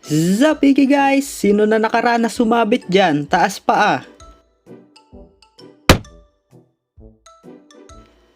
Zapiki guys! Sino na nakaranas sumabit dyan? Taas paa!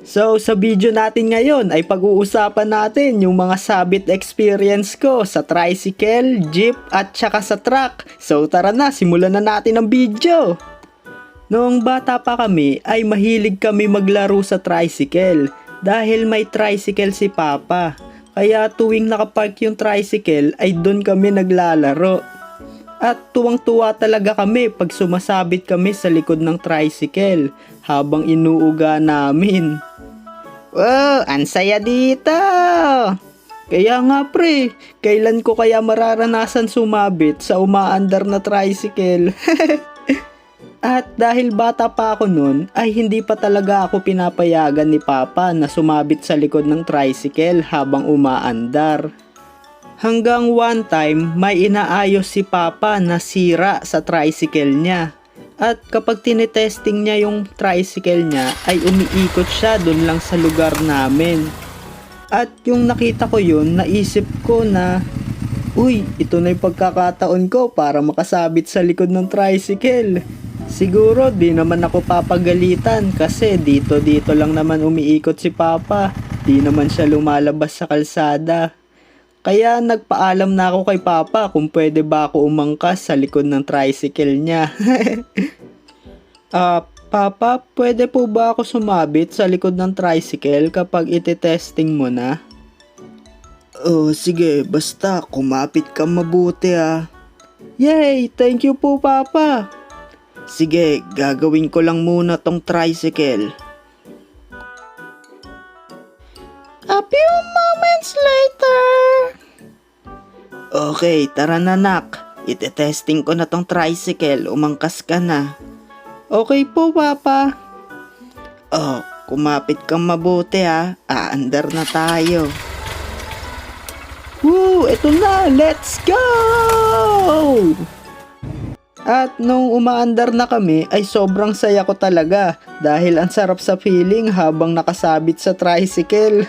So sa video natin ngayon ay pag-uusapan natin yung mga sabit experience ko sa tricycle, jeep at saka sa truck. So tara na, simulan na natin ang video! Noong bata pa kami ay mahilig kami maglaro sa tricycle dahil may tricycle si Papa. Kaya tuwing nakapark yung tricycle ay doon kami naglalaro. At tuwang-tuwa talaga kami pag sumasabit kami sa likod ng tricycle habang inuuga namin. Wow, ang saya dito! Kaya nga pre, kailan ko kaya mararanasan sumabit sa umaandar na tricycle? At dahil bata pa ako noon, ay hindi pa talaga ako pinapayagan ni Papa na sumabit sa likod ng tricycle habang umaandar. Hanggang one time, may inaayos si Papa na sira sa tricycle niya. At kapag tinetesting niya yung tricycle niya, ay umiikot siya dun lang sa lugar namin. At yung nakita ko yun, naisip ko na, uy, ito na yung pagkakataon ko para makasabit sa likod ng tricycle. Siguro di naman ako papagalitan kasi dito lang naman umiikot si Papa. Di naman siya lumalabas sa kalsada. Kaya nagpaalam na ako kay Papa kung pwede ba ako umangkas sa likod ng tricycle niya. Papa, pwede po ba ako sumabit sa likod ng tricycle kapag iti-testing mo na? Oh, sige, basta kumapit ka mabuti ah. Yay, thank you po Papa. Sige, gagawin ko lang muna tong tricycle. A few moments later. Okay, tara na nak. Ite-testing ko na tong tricycle. Umangkas ka na. Okay po, Papa. Oh, kumapit kang mabuti ha. Aandar na tayo. Woo, eto na. Let's go! At nung umaandar na kami ay sobrang saya ko talaga dahil ang sarap sa feeling habang nakasabit sa tricycle.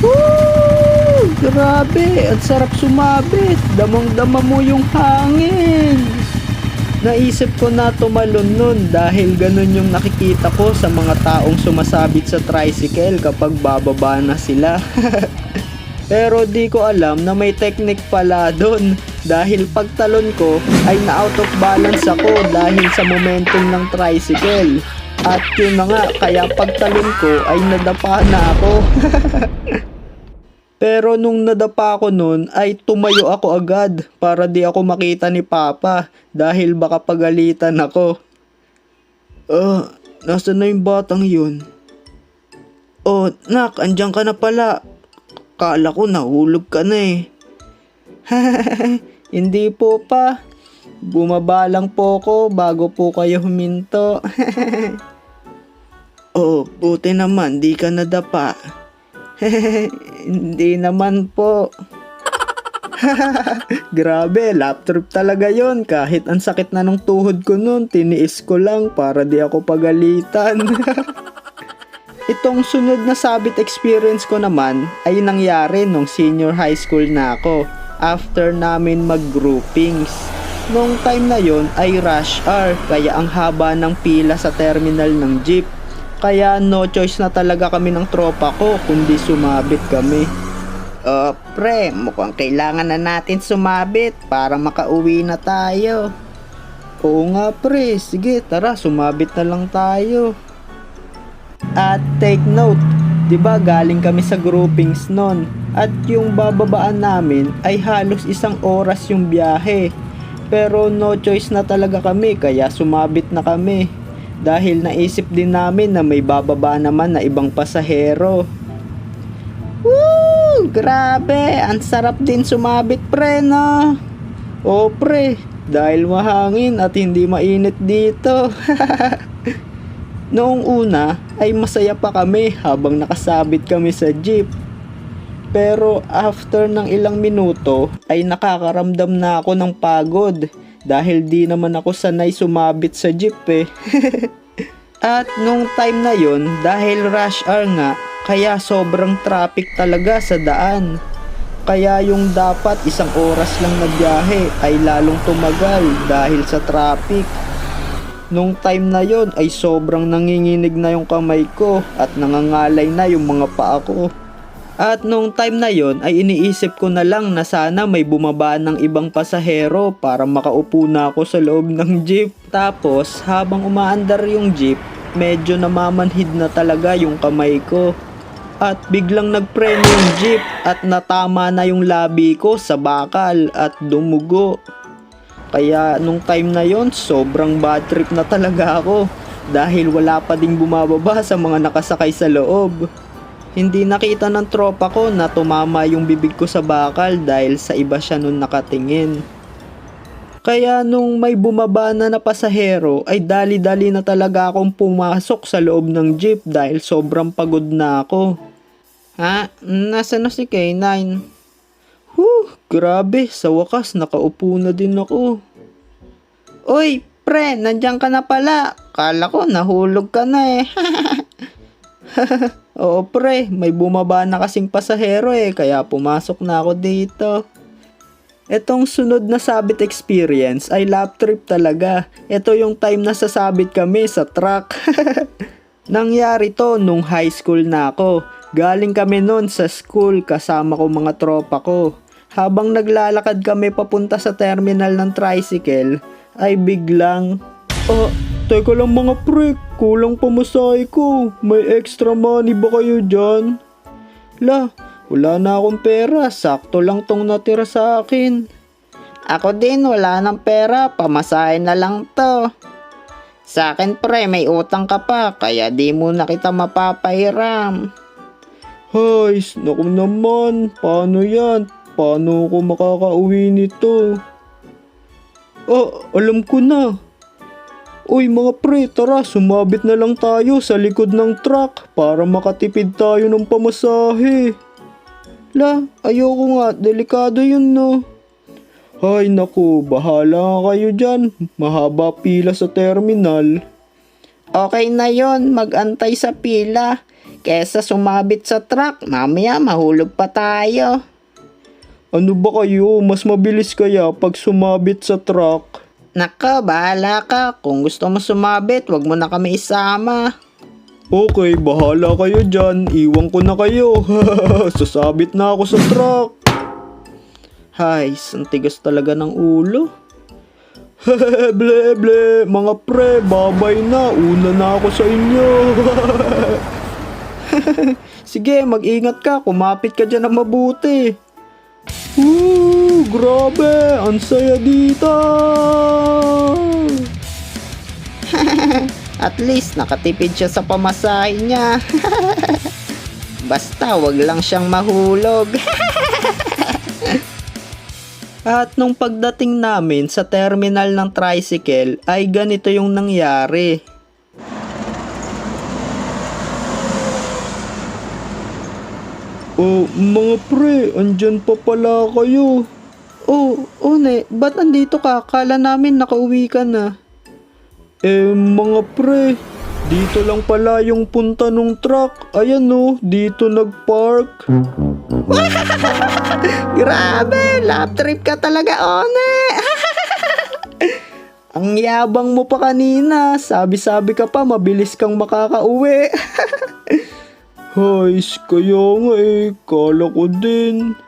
Woo! Grabe! Ang sarap sumabit! Damang-dama mo yung hangin! Naisip ko na tumalon nun dahil ganun yung nakikita ko sa mga taong sumasabit sa tricycle kapag bababa na sila. Pero di ko alam na may technique pala doon dahil pagtalon ko ay na-out of balance ako dahil sa momentum ng tricycle. At yun na nga, kaya pagtalon ko ay nadapa na ako. Pero nung nadapa ako nun ay tumayo ako agad para di ako makita ni Papa dahil baka pagalitan ako. Nasaan na yung batang yun? Oh, nak, andyan ka na pala. Kala ko nahulog ka na eh. Hindi po pa. Bumaba lang po ko bago po kayo huminto. Oh, buti naman di ka nadapa. Hindi naman po. Grabe, lap trip talaga yon. Kahit ang sakit na ng tuhod ko nun, tiniis ko lang para di ako pagalitan. Itong sunod na sabit experience ko naman ay nangyari nung senior high school na ako after namin mag-groupings. Nung time na yon ay rush hour kaya ang haba ng pila sa terminal ng jeep. Kaya no choice na talaga kami ng tropa ko kundi sumabit kami. Pre, mukhang kailangan na natin sumabit para makauwi na tayo. Oo nga pre, sige tara sumabit na lang tayo. At take note, 'di ba galing kami sa groupings noon at yung bababaan namin ay halos 1 oras yung biyahe. Pero no choice na talaga kami kaya sumabit na kami. Dahil naisip din namin na may bababa naman na ibang pasahero. Woo! Grabe! Ang sarap din sumabit pre no? O pre, dahil mahangin at hindi mainit dito. Noong una ay masaya pa kami habang nakasabit kami sa jeep. Pero after ng ilang minuto ay nakakaramdam na ako ng pagod dahil di naman ako sanay sumabit sa jeep eh. At nung time na yon dahil rush hour nga kaya sobrang traffic talaga sa daan. Kaya yung dapat 1 oras lang na biyahe ay lalong tumagal dahil sa traffic. Nung time na yon ay sobrang nanginginig na yung kamay ko at nangangalay na yung mga paa ko. At nung time na yon ay iniisip ko na lang na sana may bumaba ng ibang pasahero para makaupo na ako sa loob ng jeep. Tapos habang umaandar yung jeep, medyo namamanhid na talaga yung kamay ko. At biglang nagpreno yung jeep at natama na yung labi ko sa bakal at dumugo. Kaya nung time na yon sobrang bad trip na talaga ako dahil wala pa ding bumababa sa mga nakasakay sa loob. Hindi nakita ng tropa ko na tumama yung bibig ko sa bakal dahil sa iba siya nun nakatingin. Kaya nung may bumaba na pasahero ay dali-dali na talaga akong pumasok sa loob ng jeep dahil sobrang pagod na ako. Ha? Nasaan na si K9? Grabe, sa wakas nakaupo na din ako. Uy, pre, nandiyan ka na pala. Kala ko nahulog ka na eh. Oo pre, may bumaba na kasing pasahero eh, kaya pumasok na ako dito. Etong sunod na sabit experience ay lap trip talaga. Ito yung time na sasabit kami sa truck. Nangyari to nung high school na ako. Galing kami nun sa school kasama ko mga tropa ko. Habang naglalakad kami papunta sa terminal ng tricycle, ay biglang, teka lang mga pre, kulang pamasahe ko. May extra money ba kayo dyan? Wala na akong pera, sakto lang tong natira sa akin. Ako din, wala ng pera, pamasahe na lang to. Sa akin pre, may utang ka pa, kaya di mo na kita mapapahiram. Hay, naku naman, paano yan? Paano ako makakauwi nito? Alam ko na. Uy mga pre, tara sumabit na lang tayo sa likod ng truck para makatipid tayo ng pamasahe. Ayoko nga, delikado yun no. Ay naku, bahala kayo dyan. Mahaba pila sa terminal. Okay na yon, mag-antay sa pila. Kesa sumabit sa truck, mamaya mahulog pa tayo. Ano ba kayo? Mas mabilis kaya pag sumabit sa truck? Naka, bahala ka. Kung gusto mo sumabit, wag mo na kami isama. Okay, bahala kayo dyan. Iwan ko na kayo. Sasabit na ako sa truck. Hay, ang tigas talaga ng ulo. Ble, mga pre, babay na. Una na ako sa inyo. Sige, mag-ingat ka. Kumapit ka dyan na mabuti. Grabe, ang saya dito. At least nakatipid siya sa pamasahe niya. Basta wag lang siyang mahulog. At nung pagdating namin sa terminal ng tricycle ay ganito yung nangyari. Mga pre, andyan pa pala kayo. Ne, ba't andito ka? Kala namin nakauwi ka na. Mga pre, dito lang pala yung punta nung truck. Ayan dito nagpark. Grabe, lap trip ka talaga, One. Ang yabang mo pa kanina. Sabi-sabi ka pa, mabilis kang makakauwi. Hay, kaya nga kala ko din.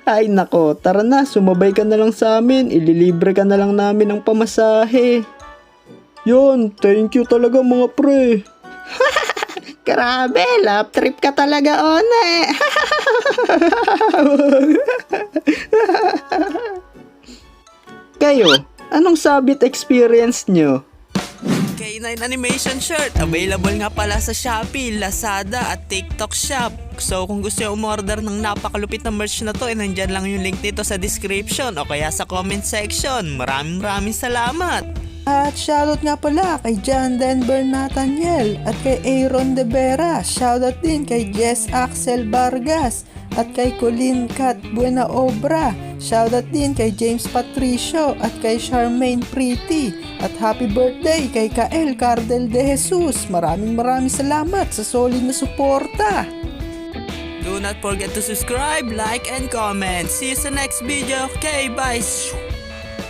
Ay nako, tara na, sumabay ka na lang sa amin, ililibre ka na lang namin ng pamasahe. Yon, thank you talaga mga pre. Grabe, lap trip ka talaga, One. Kayo, anong sabit experience nyo? K9 animation shirt, available nga pala sa Shopee, Lazada at TikTok Shop. So kung gusto nyo umorder ng napakalupit na merch na to, nandyan lang yung link dito sa description o kaya sa comment section. Maraming salamat! At shoutout nga pala kay John Denver Nathaniel at kay Aaron De Vera. Shoutout din kay Jess Axel Vargas at kay Colin Cat Buena Obra. Shoutout din kay James Patricio at kay Charmaine Pretty. At happy birthday kay Kael Cardel de Jesus. Maraming salamat sa solid na suporta. Do not forget to subscribe, like, and comment. See you sa next video. Okay, bye!